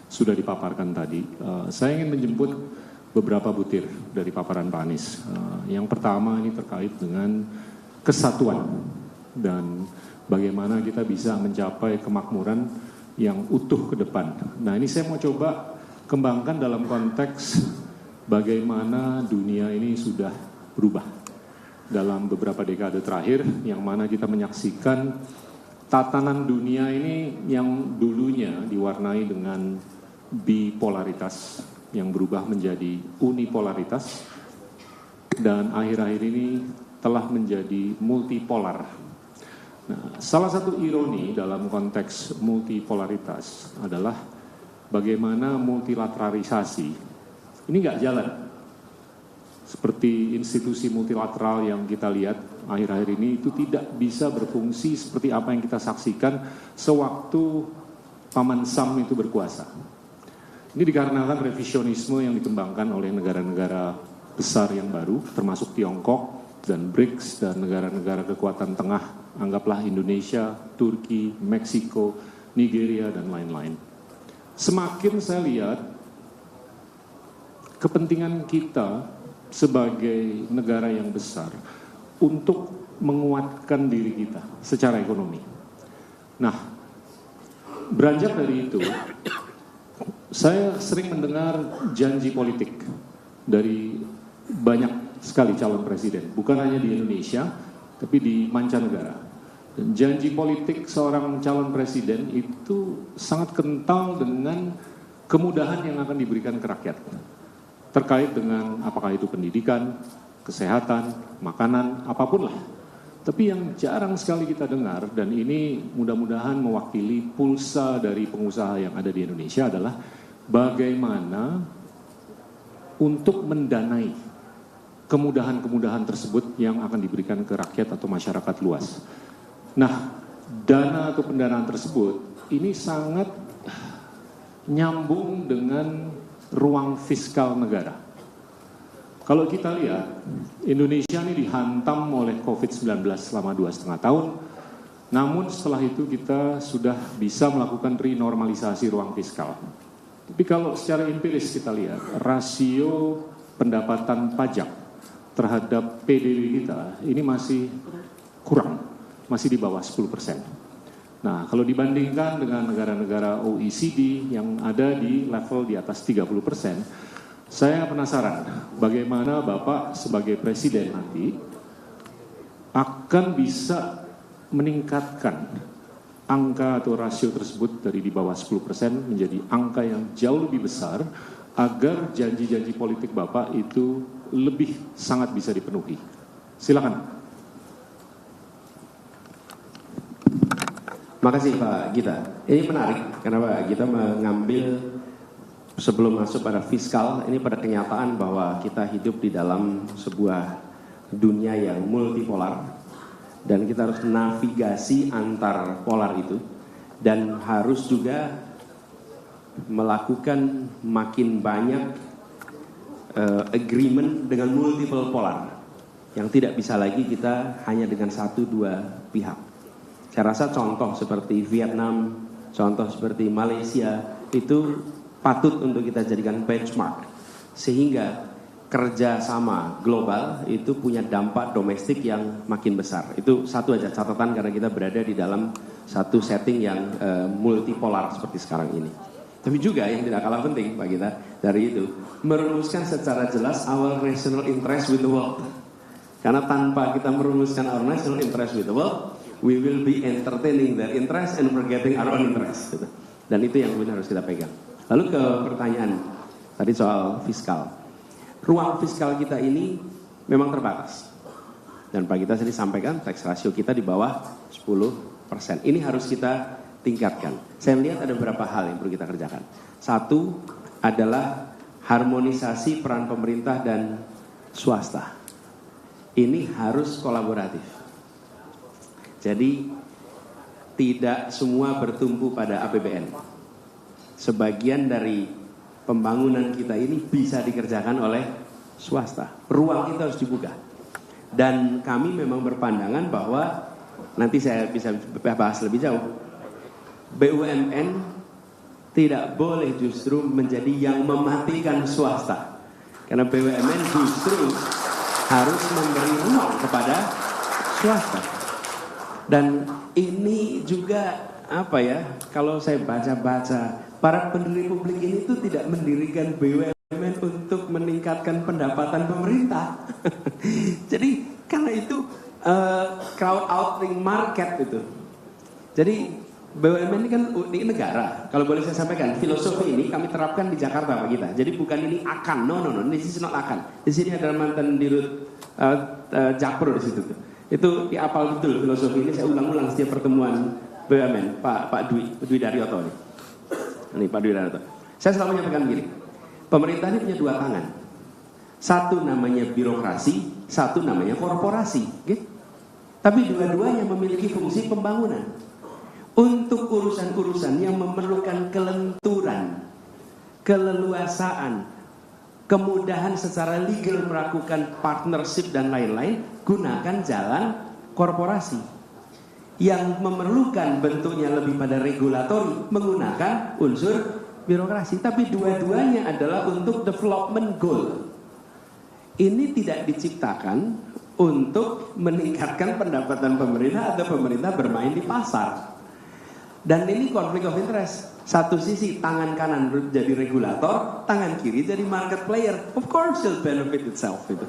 sudah dipaparkan tadi. Saya ingin menjemput beberapa butir dari paparan Pak Anies. Yang pertama ini terkait dengan kesatuan dan bagaimana kita bisa mencapai kemakmuran yang utuh ke depan. Nah, ini saya mau coba kembangkan dalam konteks bagaimana dunia ini sudah berubah dalam beberapa dekade terakhir, yang mana kita menyaksikan tatanan dunia ini yang dulunya diwarnai dengan bipolaritas yang berubah menjadi unipolaritas, dan akhir-akhir ini telah menjadi multipolar. Nah, salah satu ironi dalam konteks multipolaritas adalah bagaimana multilateralisasi ini nggak jalan. Seperti institusi multilateral yang kita lihat akhir-akhir ini itu tidak bisa berfungsi seperti apa yang kita saksikan sewaktu Paman Sam itu berkuasa. Ini dikarenakan revisionisme yang dikembangkan oleh negara-negara besar yang baru, termasuk Tiongkok dan BRICS dan negara-negara kekuatan tengah, anggaplah Indonesia, Turki, Meksiko, Nigeria, dan lain-lain. Semakin saya lihat kepentingan kita sebagai negara yang besar untuk menguatkan diri kita secara ekonomi. Nah, beranjak dari itu, saya sering mendengar janji politik dari banyak sekali calon presiden, bukan hanya di Indonesia, tapi di mancanegara. Dan janji politik seorang calon presiden itu sangat kental dengan kemudahan yang akan diberikan ke rakyat. Terkait dengan apakah itu pendidikan, kesehatan, makanan, apapun lah. Tapi yang jarang sekali kita dengar, dan ini mudah-mudahan mewakili pulsa dari pengusaha yang ada di Indonesia, adalah bagaimana untuk mendanai kemudahan-kemudahan tersebut yang akan diberikan ke rakyat atau masyarakat luas. Nah, dana atau pendanaan tersebut ini sangat nyambung dengan ruang fiskal negara. Kalau kita lihat, Indonesia ini dihantam oleh COVID-19 selama 2,5 tahun, namun setelah itu kita sudah bisa melakukan renormalisasi ruang fiskal. Tapi kalau secara empiris kita lihat, rasio pendapatan pajak terhadap PDB kita ini masih kurang, masih di bawah 10%. Nah, kalau dibandingkan dengan negara-negara OECD yang ada di level di atas 30%, saya penasaran bagaimana Bapak sebagai presiden nanti akan bisa meningkatkan angka atau rasio tersebut dari di bawah 10% menjadi angka yang jauh lebih besar agar janji-janji politik Bapak itu lebih sangat bisa dipenuhi. Silakan. Makasih Pak Gita. Ini menarik karena Pak Gita mengambil sebelum masuk pada fiskal, ini pada kenyataan bahwa kita hidup di dalam sebuah dunia yang multipolar dan kita harus navigasi antar polar itu dan harus juga melakukan makin banyak agreement dengan multiple polar yang tidak bisa lagi kita hanya dengan 1-2 pihak. Saya rasa contoh seperti Vietnam, contoh seperti Malaysia itu patut untuk kita jadikan benchmark. Sehingga kerjasama global itu punya dampak domestik yang makin besar. Itu satu aja catatan karena kita berada di dalam satu setting yang multipolar seperti sekarang ini. Tapi juga yang tidak kalah penting Pak Gita dari itu, merumuskan secara jelas our national interest with the world. Karena tanpa kita merumuskan our national interest with the world, we will be entertaining their interest and forgetting our own interest. Dan itu yang kemudian harus kita pegang. Lalu ke pertanyaan tadi soal fiskal. Ruang fiskal kita ini memang terbatas. Dan Pak Gita tadi sampaikan tax ratio kita di bawah 10%. Ini harus kita tingkatkan. Saya melihat ada beberapa hal yang perlu kita kerjakan. Satu adalah harmonisasi peran pemerintah dan swasta. Ini harus kolaboratif. Jadi tidak semua bertumpu pada APBN. Sebagian dari pembangunan kita ini bisa dikerjakan oleh swasta. Ruang itu harus dibuka. Dan kami memang berpandangan bahwa nanti saya bisa bahas lebih jauh. BUMN tidak boleh justru menjadi yang mematikan swasta. Karena BUMN justru harus memberi ruang kepada swasta. Dan ini juga apa ya, kalau saya baca-baca, para pendiri publik ini tuh tidak mendirikan BUMN untuk meningkatkan pendapatan pemerintah. Jadi karena itu crowd outing market itu. Jadi BUMN ini kan di negara. Kalau boleh saya sampaikan, filosofi ini kami terapkan di Jakarta Pak kita. Jadi bukan ini akan, no, this is not akan. Di sini ada mantan dirut Jakpro di situ. Itu diapal betul filosofi ini. Saya ulang-ulang setiap pertemuan BUMN. Pak Dwi Daryoto ini. Ini Pak Dwi Daryoto. Saya selalu menyampaikan begini. Pemerintah ini punya dua tangan. Satu namanya birokrasi, satu namanya korporasi. Okay? Tapi dua-duanya memiliki fungsi pembangunan. Untuk urusan-urusan yang memerlukan kelenturan, keleluasaan, kemudahan secara legal melakukan partnership dan lain-lain, gunakan jalan korporasi. Yang memerlukan bentuknya lebih pada regulatori, menggunakan unsur birokrasi. Tapi dua-duanya adalah untuk development goal. Ini tidak diciptakan untuk meningkatkan pendapatan pemerintah atau pemerintah bermain di pasar. Dan ini konflik of interest. Satu sisi tangan kanan jadi regulator, tangan kiri jadi market player. Of course it'll benefit itself itu.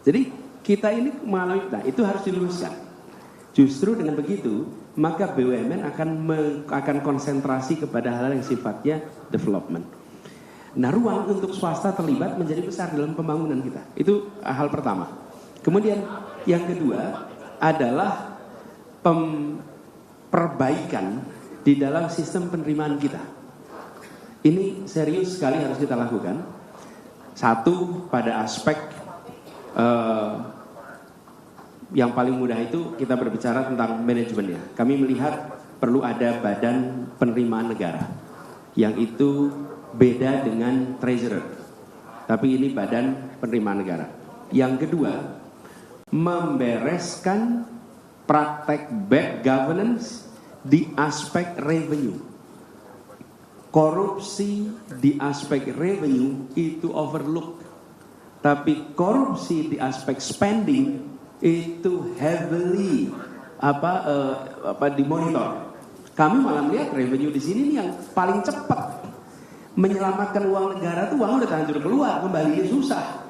Jadi kita ini melalui, nah itu harus diluruskan. Justru dengan begitu, maka BUMN akan konsentrasi kepada hal yang sifatnya development. Nah, ruang untuk swasta terlibat menjadi besar dalam pembangunan kita. Itu hal pertama. Kemudian yang kedua adalah perbaikan di dalam sistem penerimaan kita. Ini serius sekali harus kita lakukan. Satu, pada aspek yang paling mudah itu kita berbicara tentang manajemennya. Kami melihat perlu ada badan penerimaan negara, yang itu beda dengan treasurer. Tapi ini badan penerimaan negara. Yang kedua, membereskan praktek bad governance di aspek revenue. Korupsi di aspek revenue itu overlook. Tapi korupsi di aspek spending itu heavily dimonitor. Kami malah melihat revenue di sini yang paling cepat menyelamatkan uang negara tuh uang udah terlanjur keluar, kembalinya susah.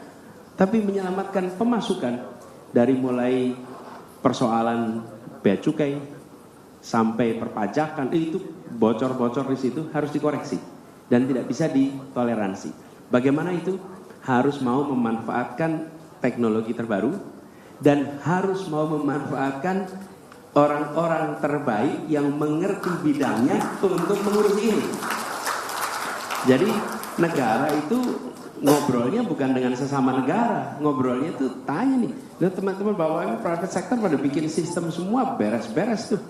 Tapi menyelamatkan pemasukan dari mulai persoalan bea cukai sampai perpajakan itu bocor-bocor di situ harus dikoreksi dan tidak bisa ditoleransi. Bagaimana itu? Harus mau memanfaatkan teknologi terbaru dan harus mau memanfaatkan orang-orang terbaik yang mengerti bidangnya untuk mengurusi ini. Jadi negara itu ngobrolnya bukan dengan sesama negara, ngobrolnya itu tanya nih, teman-teman bawa private sector pada bikin sistem semua beres-beres tuh.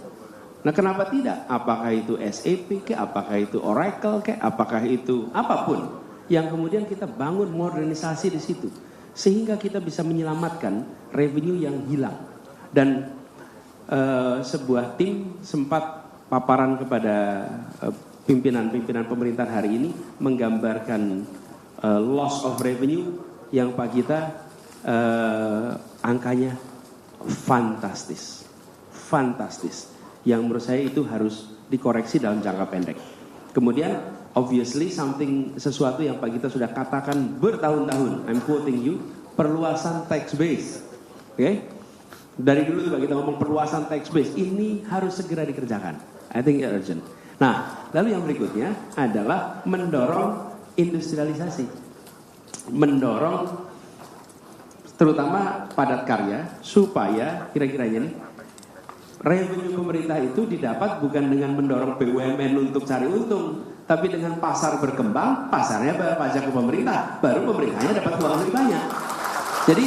Nah, kenapa tidak? Apakah itu SAP ke, apakah itu Oracle ke, apakah itu apapun yang kemudian kita bangun modernisasi di situ sehingga kita bisa menyelamatkan revenue yang hilang. Dan sebuah tim sempat paparan kepada pimpinan-pimpinan pemerintah hari ini menggambarkan loss of revenue yang Pak Gita angkanya fantastis. Yang menurut saya itu harus dikoreksi dalam jangka pendek. Kemudian obviously sesuatu yang Pak Gita sudah katakan bertahun-tahun, I'm quoting you, perluasan tax base. Oke? Dari dulu Pak Gita ngomong perluasan tax base, ini harus segera dikerjakan. I think it's urgent. Nah, lalu yang berikutnya adalah mendorong industrialisasi. Mendorong terutama padat karya supaya kira-kiranya nih revenue pemerintah itu didapat bukan dengan mendorong BUMN untuk cari untung, tapi dengan pasar berkembang, pasarnya bayar pajak ke pemerintah, baru pemerintahnya dapat uang lebih banyak. Jadi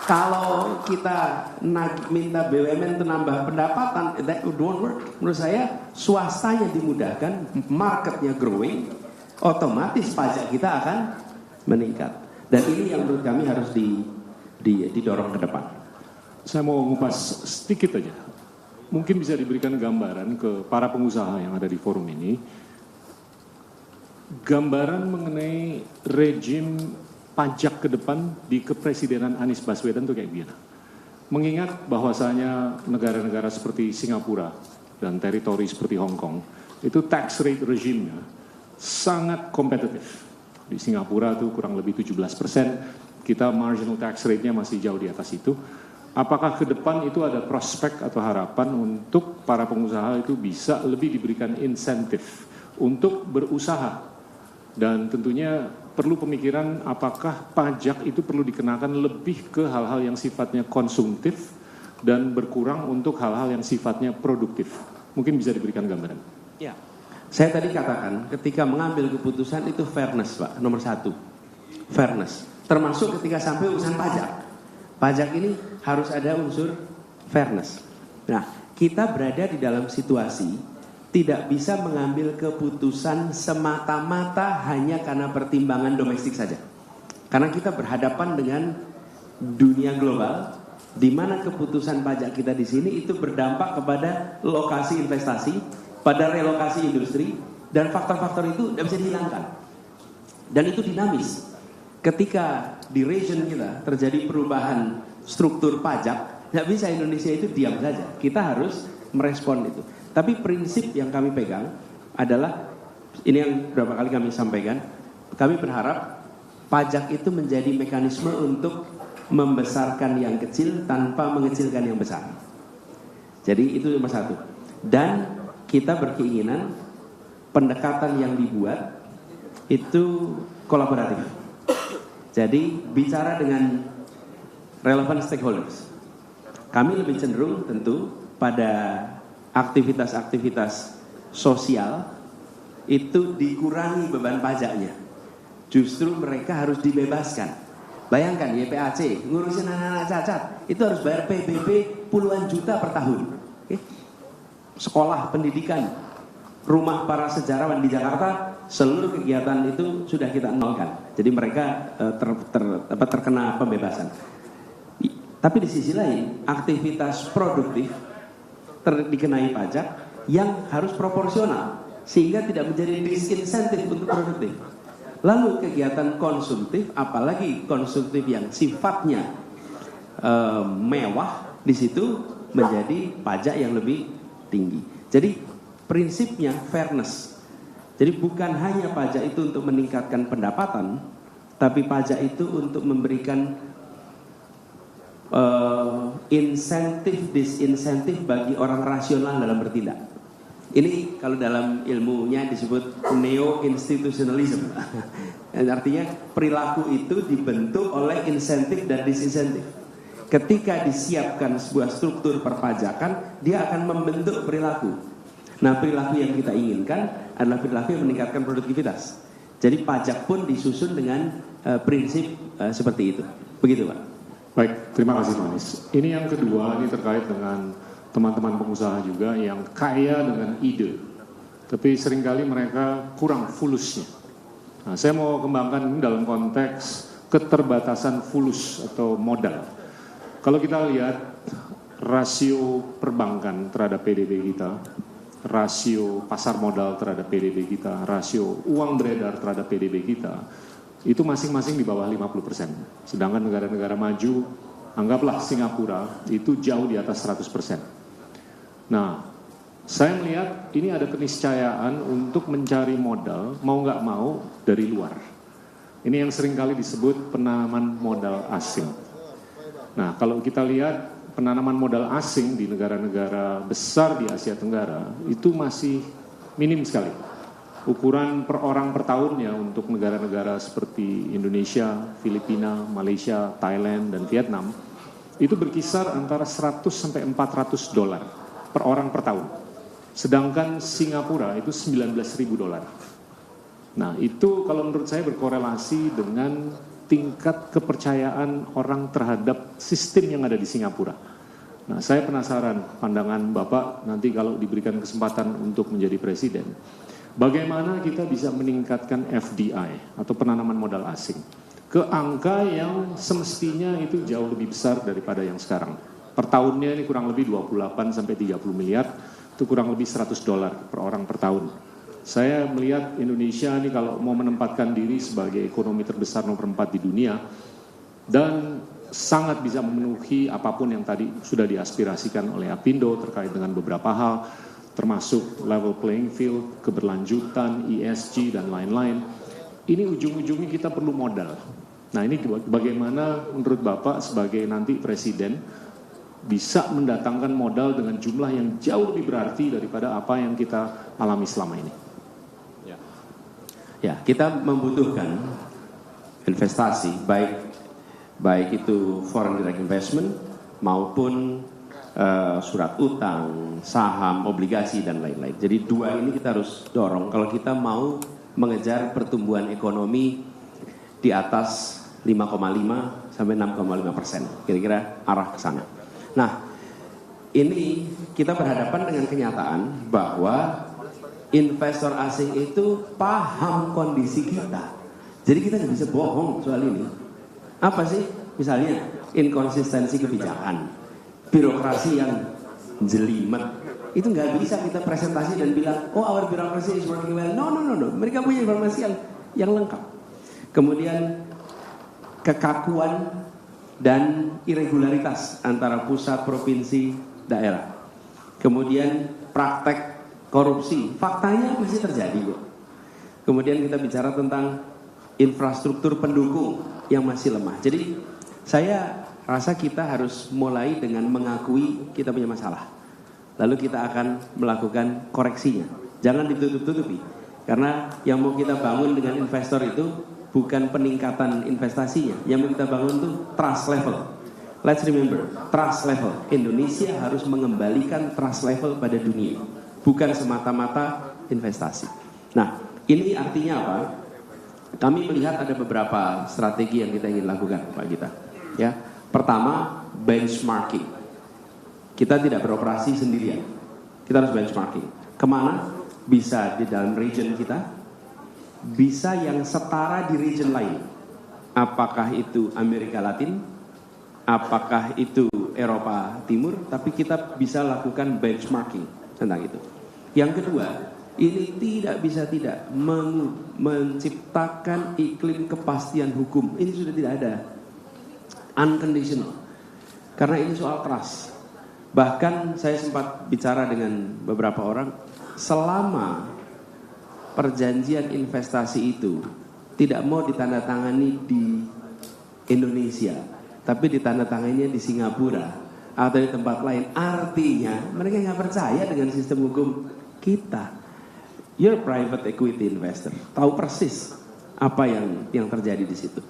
kalau kita minta BUMN itu nambah pendapatan, that don't work. Menurut saya swastanya dimudahkan, marketnya growing, otomatis pajak kita akan meningkat. Dan ini yang menurut kami harus didorong ke depan. Saya mau ngupas sedikit aja. Mungkin bisa diberikan gambaran ke para pengusaha yang ada di forum ini. gambaran mengenai rejim pajak ke depan di kepresidenan Anies Baswedan itu kayak gimana? Mengingat bahwasanya negara-negara seperti Singapura dan teritori seperti Hong Kong, itu tax rate regime-nya sangat kompetitif. Di Singapura itu kurang lebih 17%, kita marginal tax rate-nya masih jauh di atas itu. Apakah ke depan itu ada prospek atau harapan untuk para pengusaha itu bisa lebih diberikan insentif untuk berusaha? Dan tentunya perlu pemikiran apakah pajak itu perlu dikenakan lebih ke hal-hal yang sifatnya konsumtif dan berkurang untuk hal-hal yang sifatnya produktif. Mungkin bisa diberikan gambaran. Ya, saya tadi katakan ketika mengambil keputusan itu fairness, Pak, nomor 1. Fairness, termasuk ketika sampai urusan pajak. Pajak ini harus ada unsur fairness. Nah, kita berada di dalam situasi tidak bisa mengambil keputusan semata-mata hanya karena pertimbangan domestik saja. Karena kita berhadapan dengan dunia global, di mana keputusan pajak kita di sini itu berdampak kepada lokasi investasi, pada relokasi industri, dan faktor-faktor itu tidak bisa dihilangkan. Dan itu dinamis. Ketika di region kita terjadi perubahan struktur pajak, tidak bisa Indonesia itu diam saja. Kita harus merespon itu. Tapi prinsip yang kami pegang adalah, ini yang berapa kali kami sampaikan, kami berharap pajak itu menjadi mekanisme untuk membesarkan yang kecil tanpa mengecilkan yang besar. Jadi itu nomor 1. Dan kita berkeinginan pendekatan yang dibuat itu kolaboratif. Jadi bicara dengan relevant stakeholders. Kami lebih cenderung tentu pada aktivitas-aktivitas sosial itu dikurangi beban pajaknya. Justru mereka harus dibebaskan. Bayangkan YPAC ngurusin anak-anak cacat itu harus bayar PBB puluhan juta per tahun. Sekolah, pendidikan, rumah para sejarawan di Jakarta, seluruh kegiatan itu sudah kita nolkan. Jadi mereka terkena pembebasan. Tapi di sisi lain, aktivitas produktif dikenai pajak yang harus proporsional sehingga tidak menjadi disinsentif untuk produktif. Lalu kegiatan konsumtif, apalagi konsumtif yang sifatnya mewah, di situ menjadi pajak yang lebih tinggi. Jadi prinsipnya fairness. Jadi bukan hanya pajak itu untuk meningkatkan pendapatan, tapi pajak itu untuk memberikan insentif disinsentif bagi orang rasional dalam bertindak. Ini kalau dalam ilmunya disebut neo-institutionalism. Artinya perilaku itu dibentuk oleh insentif dan disinsentif. Ketika disiapkan sebuah struktur perpajakan, dia akan membentuk perilaku. Nah, perilaku yang kita inginkan adalah perilaku yang meningkatkan produktivitas. Jadi pajak pun disusun dengan prinsip seperti itu. Begitu, Pak. Baik, terima kasih Pak Anies. Ini yang kedua, ini terkait dengan teman-teman pengusaha juga yang kaya dengan ide, tapi seringkali mereka kurang fulusnya. Nah, saya mau kembangkan ini dalam konteks keterbatasan fulus atau modal. Kalau kita lihat rasio perbankan terhadap PDB kita, rasio pasar modal terhadap PDB kita, rasio uang beredar terhadap PDB kita, itu masing-masing di bawah 50%. Sedangkan negara-negara maju, anggaplah Singapura, itu jauh di atas 100%. Nah, saya melihat ini ada keniscayaan untuk mencari modal, mau nggak mau, dari luar. Ini yang seringkali disebut penanaman modal asing. Nah, kalau kita lihat penanaman modal asing di negara-negara besar di Asia Tenggara, itu masih minim sekali. Ukuran per orang per tahunnya untuk negara-negara seperti Indonesia, Filipina, Malaysia, Thailand, dan Vietnam itu berkisar antara 100 sampai 400 dolar per orang per tahun. Sedangkan Singapura itu 19.000 dolar. Nah, itu kalau menurut saya berkorelasi dengan tingkat kepercayaan orang terhadap sistem yang ada di Singapura. Nah, saya penasaran pandangan Bapak nanti kalau diberikan kesempatan untuk menjadi presiden. Bagaimana kita bisa meningkatkan FDI atau penanaman modal asing ke angka yang semestinya itu jauh lebih besar daripada yang sekarang. Per tahunnya ini kurang lebih 28 sampai 30 miliar, itu kurang lebih 100 dolar per orang per tahun. Saya melihat Indonesia ini kalau mau menempatkan diri sebagai ekonomi terbesar nomor 4 di dunia dan sangat bisa memenuhi apapun yang tadi sudah diaspirasikan oleh Apindo terkait dengan beberapa hal, termasuk level playing field, keberlanjutan, ESG, dan lain-lain. Ini ujung-ujungnya kita perlu modal. Nah, ini bagaimana menurut Bapak sebagai nanti Presiden bisa mendatangkan modal dengan jumlah yang jauh lebih berarti daripada apa yang kita alami selama ini? Ya, kita membutuhkan investasi, baik itu foreign direct investment maupun surat utang, saham, obligasi, dan lain-lain. Jadi dua ini kita harus dorong kalau kita mau mengejar pertumbuhan ekonomi di atas 5,5 sampai 6,5%. Kira-kira arah ke sana. Nah, ini kita berhadapan dengan kenyataan bahwa investor asing itu paham kondisi kita. Jadi kita nggak bisa bohong soal ini. Apa sih? Misalnya inkonsistensi kebijakan, birokrasi yang jelimet. Itu nggak bisa kita presentasi dan bilang, oh our bureaucracy is working well. No. Mereka punya informasi yang lengkap. Kemudian kekakuan dan irregularitas antara pusat, provinsi, daerah. Kemudian praktek korupsi, faktanya masih terjadi kok. Kemudian kita bicara tentang infrastruktur pendukung yang masih lemah. Jadi saya rasa kita harus mulai dengan mengakui kita punya masalah. Lalu kita akan melakukan koreksinya. Jangan ditutup-tutupi. Karena yang mau kita bangun dengan investor itu bukan peningkatan investasinya. Yang mau kita bangun itu trust level. Let's remember, trust level. Indonesia harus mengembalikan trust level pada dunia. Bukan semata-mata investasi. Nah, ini artinya apa? Kami melihat ada beberapa strategi yang kita ingin lakukan, Pak Gita. Ya, pertama benchmarking. Kita tidak beroperasi sendirian. Kita harus benchmarking. Kemana? Bisa di dalam region kita, bisa yang setara di region lain. Apakah itu Amerika Latin? Apakah itu Eropa Timur? Tapi kita bisa lakukan benchmarking tentang itu. Yang kedua, ini tidak menciptakan iklim kepastian hukum. Ini sudah tidak ada. Unconditional. Karena ini soal trust. Bahkan saya sempat bicara dengan beberapa orang, selama perjanjian investasi itu tidak mau ditandatangani di Indonesia, tapi ditandatanganinya di Singapura atau di tempat lain, artinya mereka nggak percaya dengan sistem hukum kita. You're private equity investor, tahu persis apa yang terjadi di situ.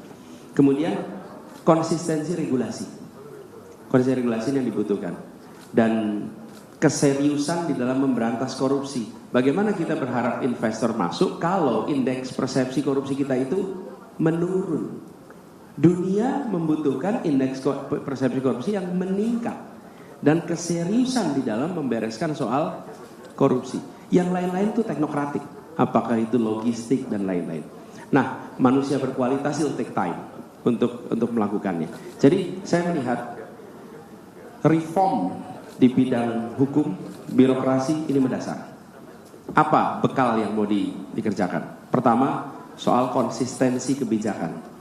Kemudian konsistensi regulasi yang dibutuhkan dan keseriusan di dalam memberantas korupsi. Bagaimana kita berharap investor masuk kalau indeks persepsi korupsi kita itu menurun? Dunia membutuhkan indeks persepsi korupsi yang meningkat dan keseriusan di dalam membereskan soal korupsi. Yang lain-lain itu teknokratik, apakah itu logistik dan lain-lain. Nah, manusia berkualitas itu take time untuk melakukannya. Jadi saya melihat reform di bidang hukum, birokrasi ini mendasar. Apa bekal yang mau dikerjakan? Pertama, soal konsistensi kebijakan.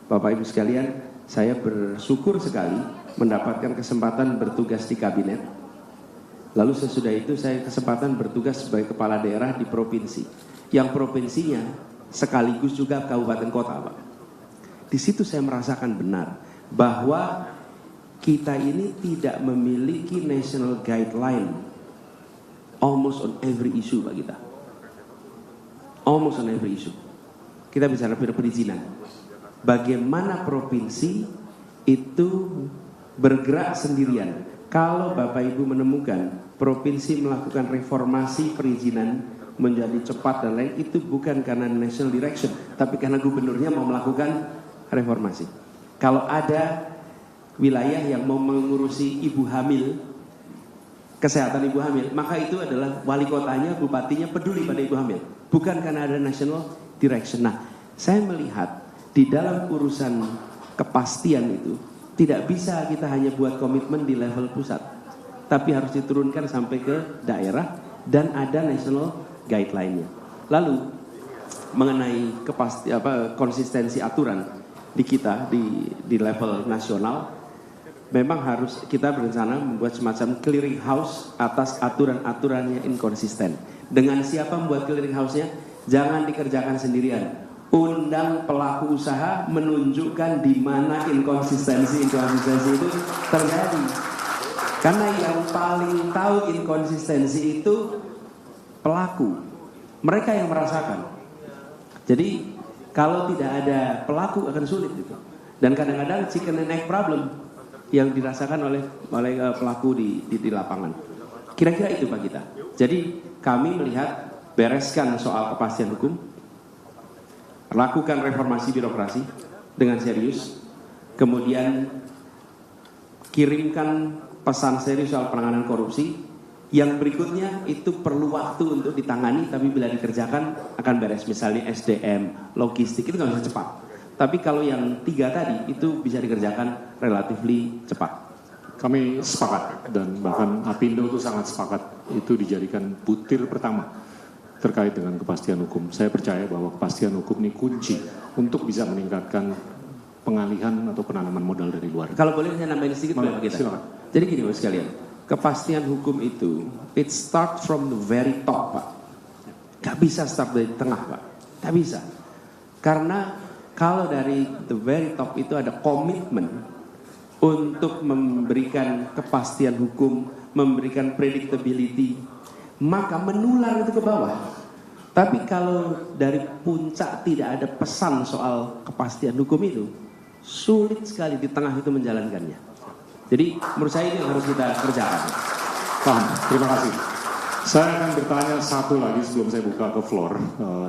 Bapak Ibu sekalian, saya bersyukur sekali mendapatkan kesempatan bertugas di kabinet. Lalu sesudah itu saya kesempatan bertugas sebagai kepala daerah di provinsi. Yang provinsinya sekaligus juga kabupaten kota, Pak. Di situ saya merasakan benar bahwa kita ini tidak memiliki national guideline almost on every issue, Pak Gita. Almost on every issue. Kita bicara perizinan. Bagaimana provinsi itu bergerak sendirian. Kalau Bapak Ibu menemukan provinsi melakukan reformasi perizinan menjadi cepat dan lain, itu bukan karena national direction, tapi karena gubernurnya mau melakukan reformasi. Kalau ada wilayah yang mau mengurusi ibu hamil, kesehatan ibu hamil, maka itu adalah wali kotanya, bupatinya peduli pada ibu hamil, bukan karena ada national direction. Nah, saya melihat di dalam urusan kepastian itu tidak bisa kita hanya buat komitmen di level pusat, tapi harus diturunkan sampai ke daerah dan ada national guideline-nya. Lalu mengenai konsistensi aturan di kita di level nasional, memang harus kita berencana membuat semacam clearing house atas aturan-aturan yang inkonsisten. Dengan siapa membuat clearing house-nya? Jangan dikerjakan sendirian. Undang pelaku usaha menunjukkan di mana inkonsistensi itu terjadi. Karena yang paling tahu inkonsistensi itu pelaku. Mereka yang merasakan. Jadi kalau tidak ada pelaku akan sulit itu. Dan kadang-kadang chicken and egg problem yang dirasakan oleh pelaku di lapangan. Kira-kira itu Pak Gita. Jadi kami melihat bereskan soal kepastian hukum, lakukan reformasi birokrasi dengan serius, kemudian kirimkan pesan serius soal penanganan korupsi. Yang berikutnya itu perlu waktu untuk ditangani, tapi bila dikerjakan akan beres. Misalnya SDM, logistik, itu nggak bisa cepat. Tapi kalau yang 3 tadi itu bisa dikerjakan relatively cepat. Kami sepakat, dan bahkan Apindo itu sangat sepakat, itu dijadikan butir pertama terkait dengan kepastian hukum. Saya percaya bahwa kepastian hukum ini kunci untuk bisa meningkatkan pengalihan atau penanaman modal dari luar. Kalau boleh saya nambahin sedikit Pak Gita. Silakan. Jadi gini Bapak sekalian, kepastian hukum itu it start from the very top Pak. Gak bisa start dari tengah Pak. Gak bisa. Karena kalau dari the very top itu ada komitmen untuk memberikan kepastian hukum, memberikan predictability, maka menular itu ke bawah. Tapi kalau dari puncak tidak ada pesan soal kepastian hukum itu, sulit sekali di tengah itu menjalankannya. Jadi menurut saya ini yang harus kita kerjakan. Paham, terima kasih. Saya akan bertanya satu lagi sebelum saya buka ke floor.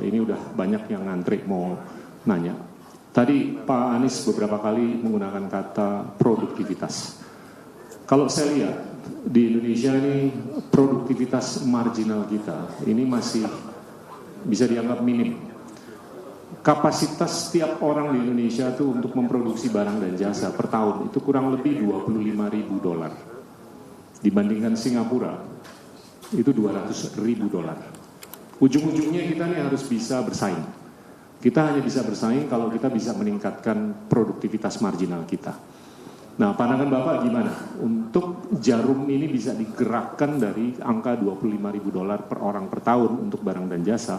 Ini udah banyak yang ngantri mau nanya. Tadi Pak Anies beberapa kali menggunakan kata produktivitas. Kalau saya lihat di Indonesia ini produktivitas marginal kita ini masih bisa dianggap minim. Kapasitas setiap orang di Indonesia itu untuk memproduksi barang dan jasa per tahun itu kurang lebih $25.000. Dibandingkan Singapura itu $200.000. Ujung-ujungnya kita nih harus bisa bersaing. Kita hanya bisa bersaing kalau kita bisa meningkatkan produktivitas marginal kita. Nah, pandangan Bapak gimana untuk jarum ini bisa digerakkan dari angka $25.000 per orang per tahun untuk barang dan jasa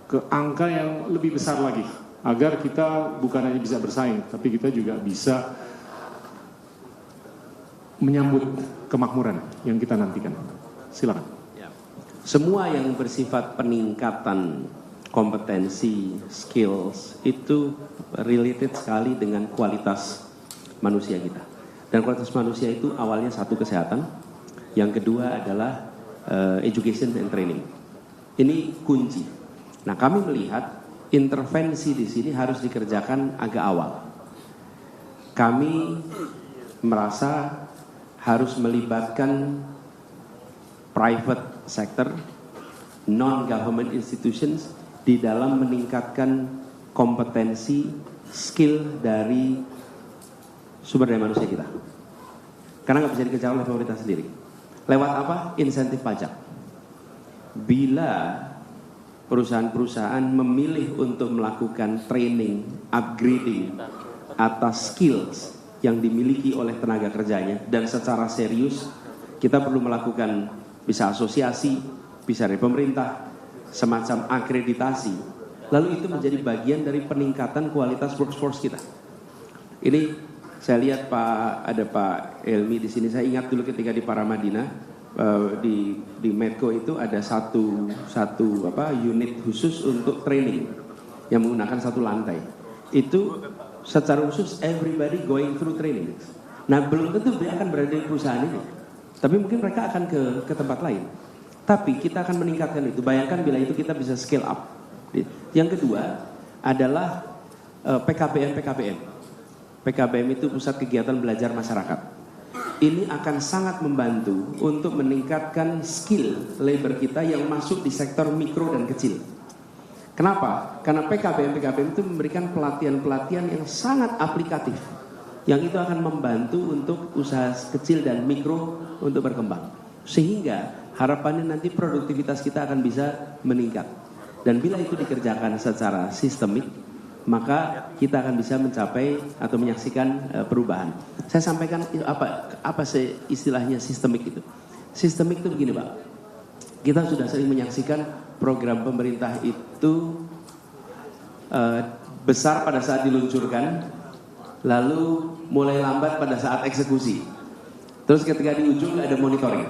ke angka yang lebih besar lagi, agar kita bukan hanya bisa bersaing, tapi kita juga bisa menyambut kemakmuran yang kita nantikan. Silakan. Semua yang bersifat peningkatan kompetensi, skills itu related sekali dengan kualitas manusia kita. Dan kualitas manusia itu awalnya satu kesehatan, yang kedua adalah education and training. Ini kunci. Nah, kami melihat intervensi di sini harus dikerjakan agak awal. Kami merasa harus melibatkan private sector, non-government institutions di dalam meningkatkan kompetensi, skill dari sumber daya manusia kita. Karena nggak bisa dikerjakan oleh pemerintah sendiri. Lewat apa? Insentif pajak. Bila perusahaan-perusahaan memilih untuk melakukan training, upgrading atas skills yang dimiliki oleh tenaga kerjanya dan secara serius, kita perlu melakukan bisa asosiasi, bisa dari pemerintah, semacam akreditasi. Lalu itu menjadi bagian dari peningkatan kualitas workforce kita. Ini saya lihat ada Pak Helmi di sini. Saya ingat dulu ketika di Paramadina di Medco itu ada satu unit khusus untuk training yang menggunakan satu lantai. Itu secara khusus everybody going through training. Nah, belum tentu dia akan berada di perusahaan ini, tapi mungkin mereka akan ke tempat lain. Tapi kita akan meningkatkan itu. Bayangkan bila itu kita bisa scale up. Yang kedua adalah PKBM. PKBM itu pusat kegiatan belajar masyarakat. Ini akan sangat membantu untuk meningkatkan skill labor kita yang masuk di sektor mikro dan kecil. Kenapa? Karena PKBM itu memberikan pelatihan-pelatihan yang sangat aplikatif, yang itu akan membantu untuk usaha kecil dan mikro untuk berkembang. Sehingga harapannya nanti produktivitas kita akan bisa meningkat. Dan bila itu dikerjakan secara sistemik, maka kita akan bisa mencapai atau menyaksikan perubahan. Saya sampaikan apa istilahnya sistemik itu. Sistemik itu begini, Pak. Kita sudah sering menyaksikan program pemerintah itu besar pada saat diluncurkan, lalu mulai lambat pada saat eksekusi. Terus ketika di ujung ada monitoring.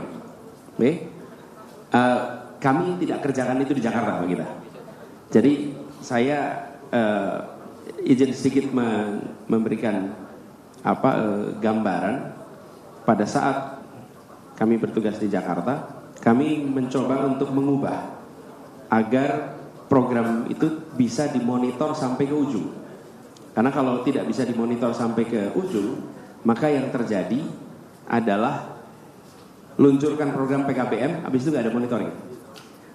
Kami tidak kerjakan itu di Jakarta, Pak kita. Jadi saya izin sedikit memberikan gambaran. Pada saat kami bertugas di Jakarta, kami mencoba untuk mengubah agar program itu bisa dimonitor sampai ke ujung. Karena kalau tidak bisa dimonitor sampai ke ujung, maka yang terjadi adalah luncurkan program PKPM, habis itu nggak ada monitoring.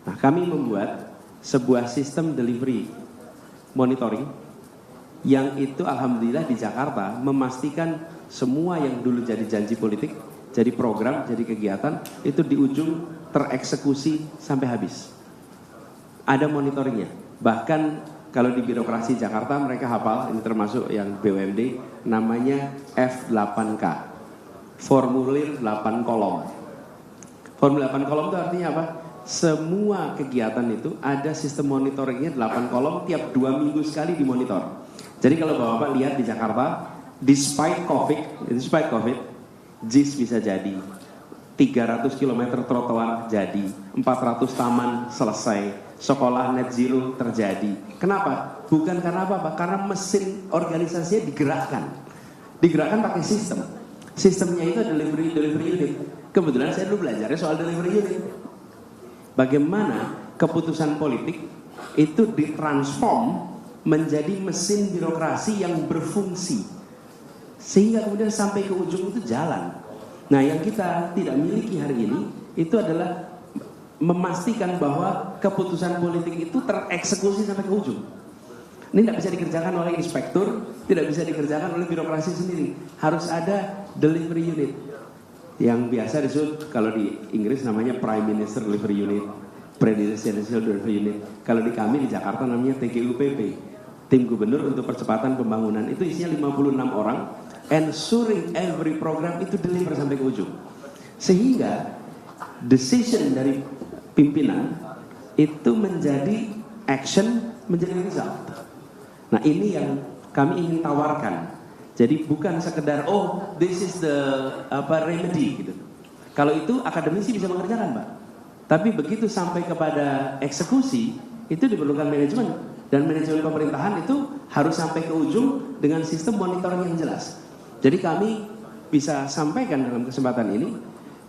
Nah, kami membuat sebuah sistem delivery monitoring yang itu alhamdulillah di Jakarta memastikan semua yang dulu jadi janji politik, jadi program, jadi kegiatan, itu di ujung tereksekusi sampai habis. Ada monitoringnya. Bahkan kalau di birokrasi Jakarta mereka hafal, ini termasuk yang BUMD, namanya F8K. Formulir 8 kolom. Formulir 8 kolom itu artinya apa? Semua kegiatan itu ada sistem monitoringnya 8 kolom, tiap 2 minggu sekali dimonitor. Jadi kalau Bapak lihat di Jakarta, despite COVID, JIS bisa jadi, 300 km trotoar jadi, 400 taman selesai, sekolah net zero terjadi. Kenapa? Bukan karena apa-apa, karena mesin organisasinya digerakkan. Digerakkan pakai sistem. Sistemnya itu delivery unit. Kebetulan saya dulu belajarnya soal delivery unit. Bagaimana keputusan politik itu ditransform menjadi mesin birokrasi yang berfungsi. Sehingga kemudian sampai ke ujung itu jalan. Nah, yang kita tidak miliki hari ini itu adalah memastikan bahwa keputusan politik itu tereksekusi sampai ke ujung. Ini tidak bisa dikerjakan oleh inspektur, tidak bisa dikerjakan oleh birokrasi sendiri. Harus ada delivery unit. Yang biasa disebut kalau di Inggris namanya Prime Minister Delivery Unit, Presidential Delivery Unit. Kalau di kami di Jakarta namanya TGUPP, Tim Gubernur untuk Percepatan Pembangunan. Itu isinya 56 orang, ensuring every program itu deliver sampai ke ujung. Sehingga decision dari pimpinan itu menjadi action, menjadi result. Nah, ini yang kami ingin tawarkan. Jadi bukan sekedar this is the remedy gitu. Kalau itu akademisi bisa mengerjakan, Pak. Tapi begitu sampai kepada eksekusi itu diperlukan manajemen, dan manajemen pemerintahan itu harus sampai ke ujung dengan sistem monitoring yang jelas. Jadi kami bisa sampaikan dalam kesempatan ini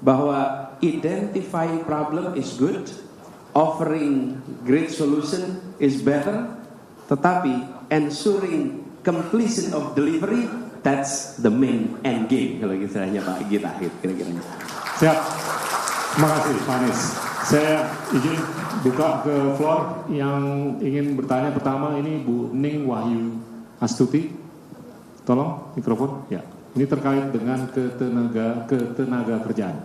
bahwa identifying problem is good, offering great solution is better, tetapi ensuring completion of delivery, that's the main end game kalau istilahnya Pak Gita kira-kira. Siap. Terima kasih Pak Anies. Saya izin buka ke floor yang ingin bertanya. Pertama ini Bu Ning Wahyu Astuti. Tolong mikrofon. Ya. Ini terkait dengan ketenaga kerjaan.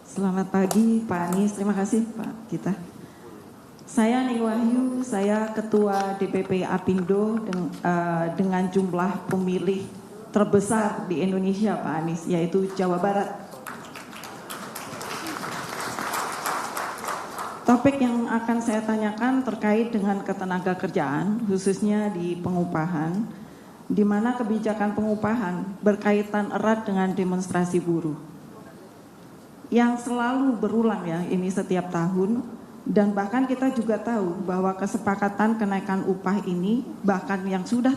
Selamat pagi Pak Anies. Terima kasih Pak Gita. Saya Ning Wahyu, saya Ketua DPP Apindo dengan jumlah pemilih terbesar di Indonesia Pak Anies, yaitu Jawa Barat. Topik yang akan saya tanyakan terkait dengan ketenaga kerjaan, khususnya di pengupahan, di mana kebijakan pengupahan berkaitan erat dengan demonstrasi buruh. Yang selalu berulang ya, ini setiap tahun. Dan bahkan kita juga tahu bahwa kesepakatan kenaikan upah ini bahkan yang sudah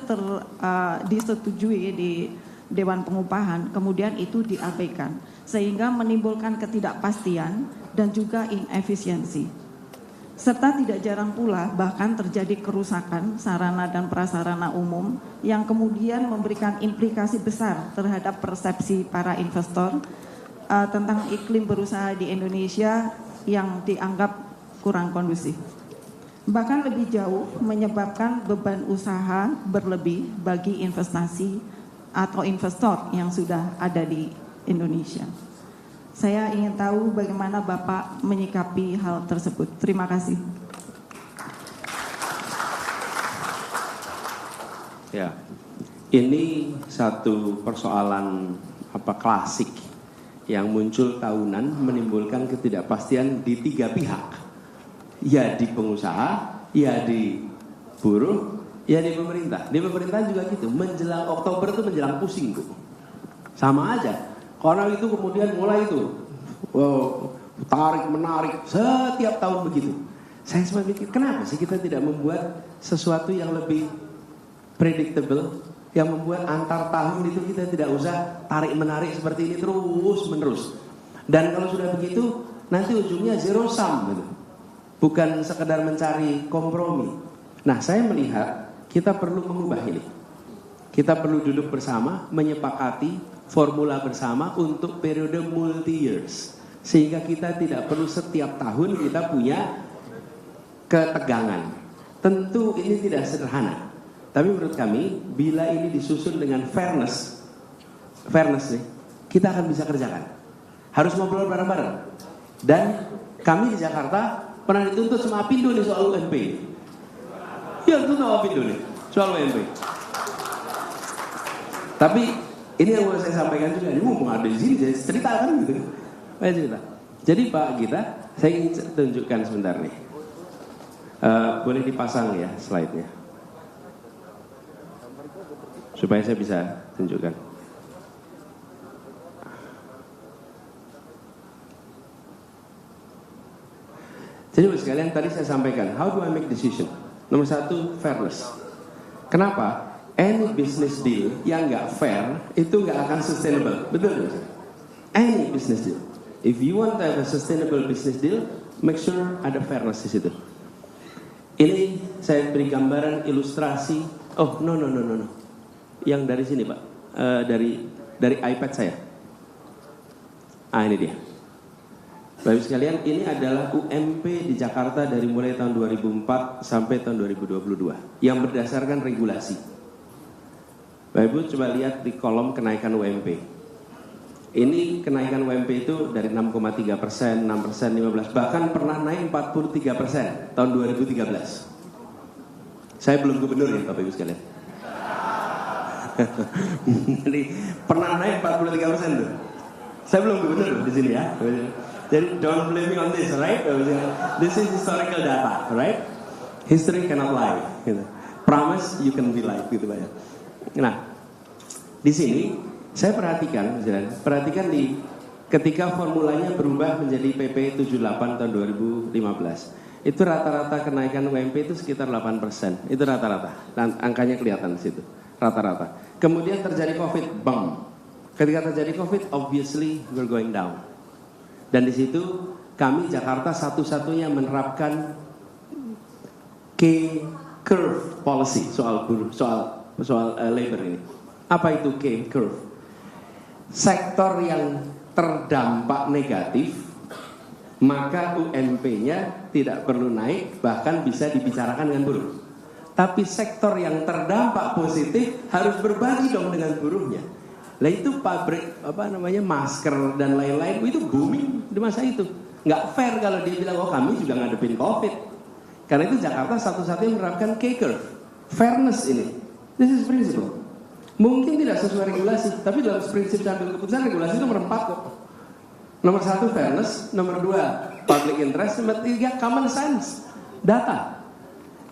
disetujui di Dewan Pengupahan kemudian itu diabaikan sehingga menimbulkan ketidakpastian dan juga inefisiensi. Serta tidak jarang pula bahkan terjadi kerusakan sarana dan prasarana umum yang kemudian memberikan implikasi besar terhadap persepsi para investor tentang iklim berusaha di Indonesia yang dianggap kurang kondusif. Bahkan lebih jauh menyebabkan beban usaha berlebih bagi investasi atau investor yang sudah ada di Indonesia. Saya ingin tahu bagaimana Bapak menyikapi hal tersebut. Terima kasih. Ya, ini satu persoalan klasik yang muncul tahunan, menimbulkan ketidakpastian di tiga pihak, ya di pengusaha, ya di buruh, ya di pemerintah. Di pemerintah juga gitu, menjelang Oktober itu menjelang pusing tuh, sama aja. Karena itu kemudian mulai itu, tarik menarik setiap tahun begitu. Saya sempat mikir, kenapa sih kita tidak membuat sesuatu yang lebih predictable, yang membuat antar tahun itu kita tidak usah tarik-menarik seperti ini terus-menerus. Dan kalau sudah begitu, nanti ujungnya zero sum gitu. Bukan sekedar mencari kompromi. Nah, saya melihat kita perlu mengubah ini. Kita perlu duduk bersama, menyepakati formula bersama untuk periode multi-years. Sehingga kita tidak perlu setiap tahun kita punya ketegangan. Tentu ini tidak sederhana. Tapi menurut kami, bila ini disusun dengan fairness nih, kita akan bisa kerjakan. Harus ngobrol bareng-bareng. Dan kami di Jakarta pernah dituntut sama Apindo nih soal UMP. Ya, itu sama Apindo nih soal UMP. Tapi ini yang mau saya sampaikan juga. Ini mau ada di sini, saya ceritakan gitu. Saya cerita. Jadi Pak Gita, saya ingin tunjukkan sebentar nih. Boleh dipasang ya slide-nya, supaya saya bisa tunjukkan. Jadi sekalian tadi saya sampaikan, how do I make decision? Nomor satu, fairness. Kenapa? Any business deal yang nggak fair itu nggak akan sustainable. Betul nggak? Any business deal. If you want to have a sustainable business deal, make sure ada fairness di situ. Ini saya beri gambaran ilustrasi. Oh, no. Yang dari sini Pak, dari iPad saya. Ini dia. Bapak sekalian, ini adalah UMP di Jakarta dari mulai tahun 2004 sampai tahun 2022 yang berdasarkan regulasi. Bapak Ibu coba lihat di kolom kenaikan UMP. Ini kenaikan UMP itu dari 6,3%, 6%, 15%, bahkan pernah naik 43% tahun 2013. Saya belum gubernur ya Bapak Ibu sekalian. Jadi pernah naik 43% tuh. Saya belum gubernur di sini ya. Jadi don't blame me on this, right? This is historical data, right? History cannot lie. Gitu. Promise you can be live gitu Pak ya. Nah, di sini saya perhatikan di ketika formulanya berubah menjadi PP 78 tahun 2015. Itu rata-rata kenaikan UMP itu sekitar 8%. Itu rata-rata. Dan angkanya kelihatan di situ. Rata-rata. Kemudian terjadi COVID, bang. Ketika terjadi COVID, obviously we're going down. Dan di situ kami Jakarta satu-satunya menerapkan K-curve policy soal labor ini. Apa itu K-curve? Sektor yang terdampak negatif, maka UMP-nya tidak perlu naik, bahkan bisa dibicarakan dengan buruh. Tapi sektor yang terdampak positif harus berbagi dong dengan buruhnya. Lah itu pabrik masker dan lain-lain itu booming di masa itu. Nggak fair kalau dia bilang kami juga ngadepin COVID. Karena itu Jakarta satu-satunya menerapkan K-curve. Fairness ini. This is principle. Mungkin tidak sesuai regulasi, tapi dalam prinsip dan keputusan regulasi nomor 4 kok. Nomor 1 fairness, nomor 2 public interest, nomor 3 common sense, data.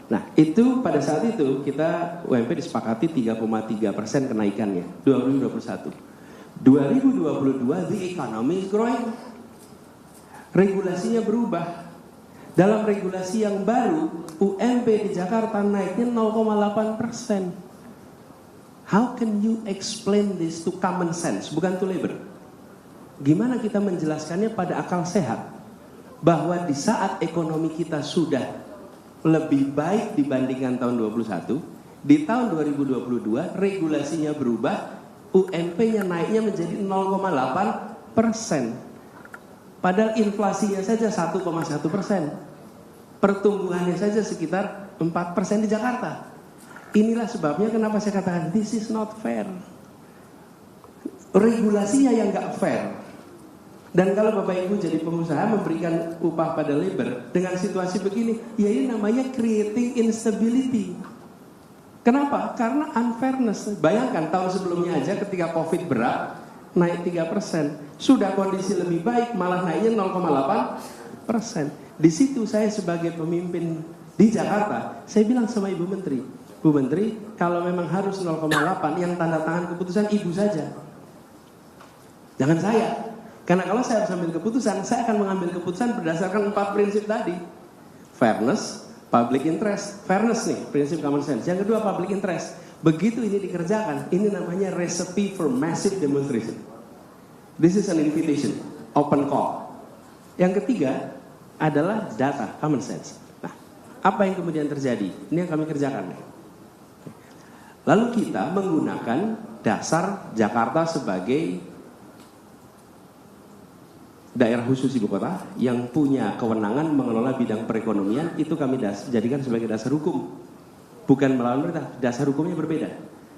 Nah itu pada saat itu kita UMP disepakati 3,3% kenaikannya 2021. 2022 the economy is growing. Regulasinya berubah. Dalam regulasi yang baru UMP di Jakarta naiknya 0,8%. How can you explain this to common sense, bukan to labor? Gimana kita menjelaskannya pada akal sehat? Bahwa di saat ekonomi kita sudah lebih baik dibandingkan tahun 2021, di tahun 2022 regulasinya berubah, UMP-nya naiknya menjadi 0,8%. Padahal inflasinya saja 1,1%. Pertumbuhannya saja sekitar 4% di Jakarta. Inilah sebabnya kenapa saya katakan this is not fair. Regulasinya yang gak fair. Dan kalau Bapak Ibu jadi pengusaha memberikan upah pada labor dengan situasi begini, ya ini namanya creating instability. Kenapa? Karena unfairness. Bayangkan tahun sebelumnya aja ketika COVID berat, naik 3%. Sudah kondisi lebih baik, malah naiknya 0,8%. Di situ saya sebagai pemimpin di Jakarta, saya bilang sama Ibu Menteri, Bu Menteri, kalau memang harus 0,8, yang tanda tangan keputusan Ibu saja. Jangan saya. Karena kalau saya harus ambil keputusan, saya akan mengambil keputusan berdasarkan 4 prinsip tadi. Fairness, public interest. Fairness nih, prinsip common sense. Yang kedua, public interest. Begitu ini dikerjakan, ini namanya recipe for massive demonstration. This is an invitation, open call. Yang ketiga adalah data, common sense. Nah, apa yang kemudian terjadi? Ini yang kami kerjakan. Lalu kita menggunakan dasar Jakarta sebagai daerah khusus ibu kota yang punya kewenangan mengelola bidang perekonomian, itu kami jadikan sebagai dasar hukum. Bukan melawan pemerintah, dasar hukumnya berbeda.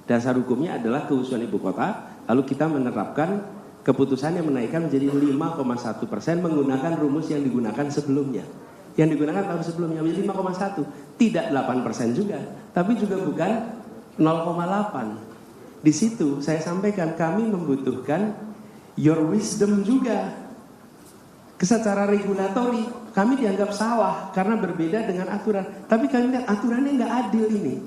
Dasar hukumnya adalah keusuhan ibu kota, lalu kita menerapkan keputusan yang menaikkan menjadi 5,1% menggunakan rumus yang digunakan sebelumnya. Yang digunakan tahun sebelumnya menjadi 5,1, tidak 8% juga, tapi juga bukan 0,8. Di situ saya sampaikan kami membutuhkan your wisdom juga. Secara regulatori kami dianggap salah karena berbeda dengan aturan. Tapi kami lihat aturannya nggak adil ini.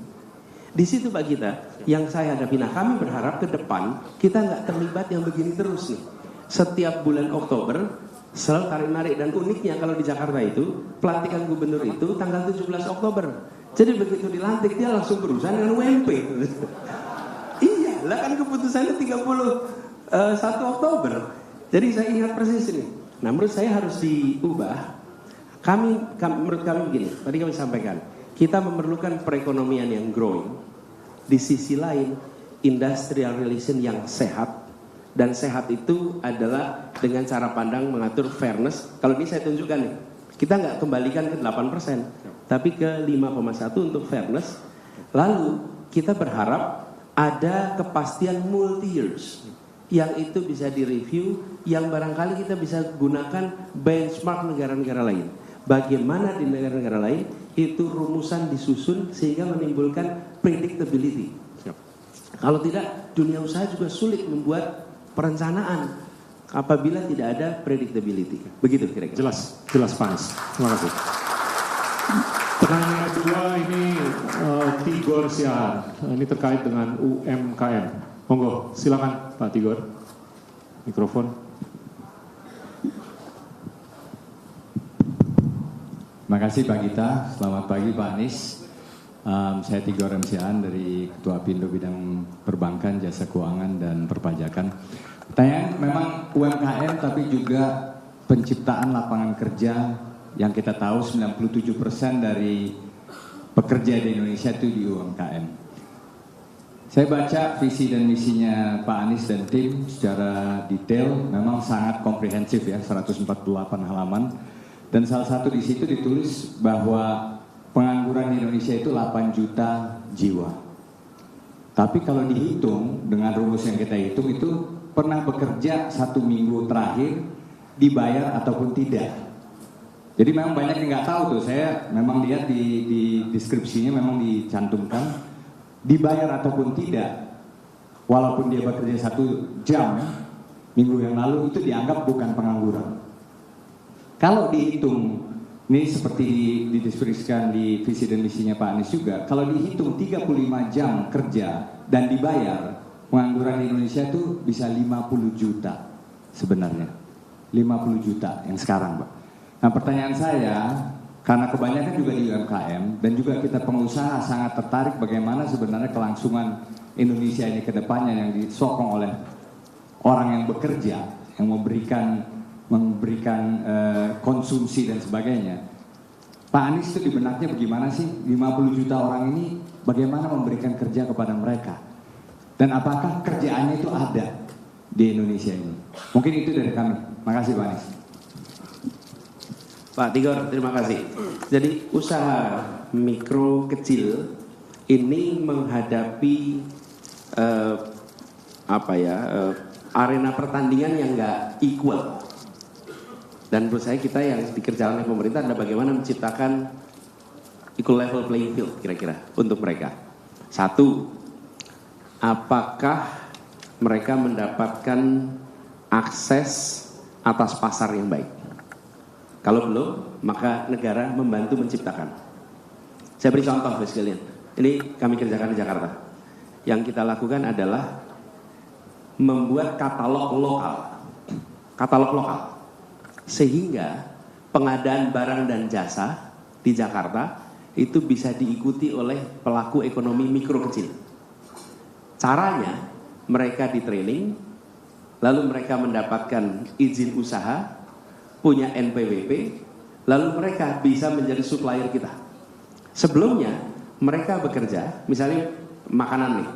Di situ Pak Gita yang saya hadapi. Nah, kami berharap ke depan kita nggak terlibat yang begini terus nih. Setiap bulan Oktober selalu tarik-narik, dan uniknya kalau di Jakarta itu pelantikan gubernur itu tanggal 17 Oktober. Jadi begitu dilantik dia langsung berurusan dengan UMP. Iya, lah kan keputusannya 31 Oktober. Jadi saya ingat persis ini. Nah, menurut saya harus diubah. Menurut kami begini, tadi kami sampaikan, kita memerlukan perekonomian yang growing. Di sisi lain, industrial relation yang sehat. Dan sehat itu adalah dengan cara pandang mengatur fairness. Kalau ini saya tunjukkan nih, kita nggak kembalikan ke 8%, tapi ke 5,1 untuk fairness. Lalu kita berharap ada kepastian multi years, yang itu bisa direview, yang barangkali kita bisa gunakan benchmark negara-negara lain. Bagaimana di negara-negara lain itu rumusan disusun sehingga menimbulkan predictability. Kalau tidak, dunia usaha juga sulit membuat perencanaan apabila tidak ada predictability. Begitu kira-kira. Jelas Pak Anies. Terima kasih. Pertanyaan kedua ini Tigor Siahaan. Ini terkait dengan UMKM. Monggo, silakan Pak Tigor. Mikrofon. Terima kasih Pak Gita. Selamat pagi Pak Anies. Saya Tigor Siahaan dari Ketua Pindo Bidang Perbankan, Jasa Keuangan dan Perpajakan. Pertanyaan memang UMKM tapi juga penciptaan lapangan kerja yang kita tahu 97% dari pekerja di Indonesia itu di UMKM. Saya baca visi dan misinya Pak Anies dan tim secara detail, memang sangat komprehensif ya, 148 halaman. Dan salah satu di situ ditulis bahwa pengangguran di Indonesia itu 8 juta jiwa. Tapi kalau dihitung dengan rumus yang kita hitung itu pernah bekerja 1 minggu terakhir dibayar ataupun tidak. Jadi memang banyak yang nggak tahu tuh. Saya memang lihat di deskripsinya memang dicantumkan dibayar ataupun tidak, walaupun dia bekerja 1 jam minggu yang lalu, itu dianggap bukan pengangguran. Kalau dihitung, ini seperti dideskripsikan di visi dan misinya Pak Anies juga, kalau dihitung 35 jam kerja dan dibayar, pengangguran di Indonesia itu bisa 50 juta sebenarnya. 50 juta yang sekarang Pak. Nah, pertanyaan saya, karena kebanyakan juga di UMKM dan juga kita pengusaha sangat tertarik bagaimana sebenarnya kelangsungan Indonesia ini ke depannya yang disokong oleh orang yang bekerja, yang memberikan konsumsi dan sebagainya. Pak Anies itu di benaknya bagaimana sih 50 juta orang ini, bagaimana memberikan kerja kepada mereka? Dan apakah kerjaannya itu ada di Indonesia ini? Mungkin itu dari kami. Makasih Pak Anies. Pak Tigor, terima kasih. Jadi usaha mikro kecil ini menghadapi arena pertandingan yang nggak equal. Dan menurut saya kita yang dikerjakan oleh pemerintah adalah bagaimana menciptakan equal level playing field kira-kira untuk mereka. Satu, apakah mereka mendapatkan akses atas pasar yang baik? Kalau belum, maka negara membantu menciptakan. Saya beri contoh guys sekalian. Ini kami kerjakan di Jakarta. Yang kita lakukan adalah membuat katalog lokal. Sehingga pengadaan barang dan jasa di Jakarta itu bisa diikuti oleh pelaku ekonomi mikro kecil. Caranya mereka di training, lalu mereka mendapatkan izin usaha, punya NPWP, lalu mereka bisa menjadi supplier kita. Sebelumnya mereka bekerja, misalnya makanan nih,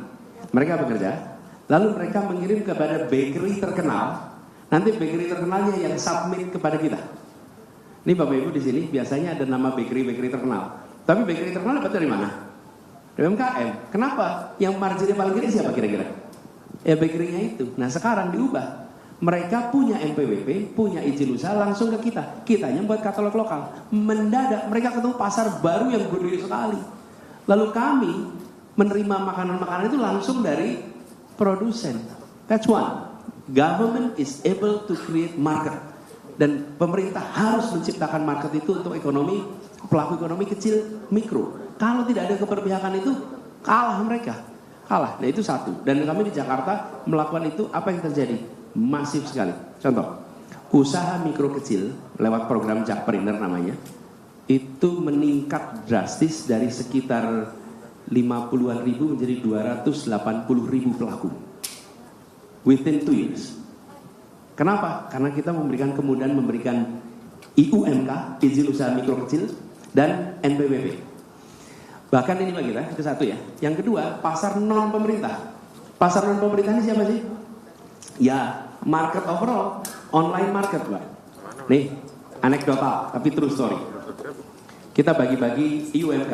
mereka bekerja, lalu mereka mengirim kepada bakery terkenal, nanti bakery terkenalnya yang submit kepada kita. Ini Bapak Ibu di sini biasanya ada nama bakery terkenal, tapi bakery terkenal dapat dari mana? Dari UMKM. Kenapa? Yang marginnya paling gede siapa kira-kira? Ya bakery-nya itu. Nah sekarang diubah. Mereka punya NPWP, punya izin usaha langsung ke kita. Kitanya buat katalog lokal. Mendadak mereka ketemu pasar baru yang gede sekali. Lalu kami menerima makanan-makanan itu langsung dari produsen. That's one. Government is able to create market. Dan pemerintah harus menciptakan market itu untuk ekonomi, pelaku ekonomi kecil, mikro. Kalau tidak ada keberpihakan itu, kalah mereka. Kalah. Nah itu satu. Dan kami di Jakarta melakukan itu, apa yang terjadi? Masif sekali. Contoh, usaha mikro kecil lewat program Jakpreneur namanya, itu meningkat drastis dari sekitar 50-an ribu menjadi 280 ribu pelaku within 2 years. Kenapa? Karena kita memberikan kemudahan memberikan IUMK, izin usaha mikro kecil, dan NPWP. Bahkan ini bagi kita, itu satu ya. Yang kedua, pasar non pemerintah. Pasar non pemerintah ini siapa sih? Ya, market overall, online market Pak. Nih, anekdotal tapi true story. Kita bagi-bagi IUMK.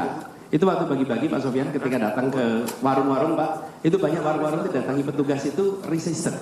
Itu waktu bagi-bagi Pak Sofyan ketika datang ke warung-warung Pak, itu banyak warung-warung itu datangi petugas itu resistant.